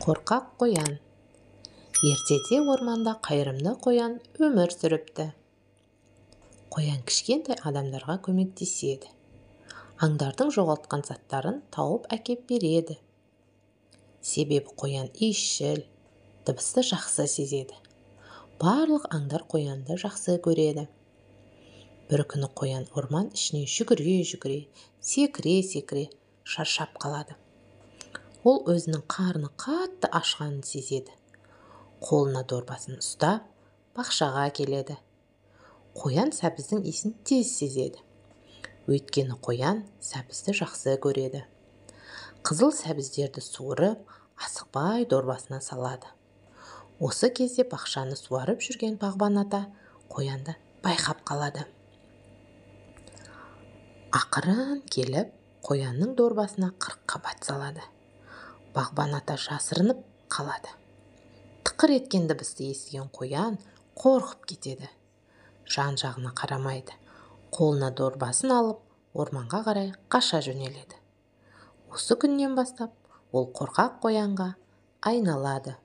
Қорқақ қоян. Ертеде орманда қайырымды қоян өмір сүріпті. Қоян кішкентай адамдарға көмектеседі. Аңдардың жоғалтқан заттарын тауып әкеп береді. Себебі қоян иісшіл, дыбысты жақсы сезеді. Барлық аңдар қоянды жақсы көреді. Бір күні қоян орман ішіне жүгіре-жүгіре, секіре-секіре шаршап қалады. Ол өзінің қарны қатты ашқанын сезеді. Қолына дорбасын ұстап, бақшаға келеді. Қоян сәбіздің иісін тез сезеді. Өйткені қоян сәбізді жақсы көреді. Қызыл сәбіздерді суырып, асықпай дорбасына салады. Осы кезде бақшаны суарып жүрген бағбан ата қоянды байқап қалады. Ақырын келіп, қоянның дорбасына 40 қабат салады. Бағбан ата жасырынып қалады. Тықыр еткен дыбысты естіген қоян қорқып кетеді. Жан-жағына қарамайды. Қолына дорбасын алып, орманға қарай қаша жөнеледі. Осы күннен бастап ол қорқақ қоянға айналады.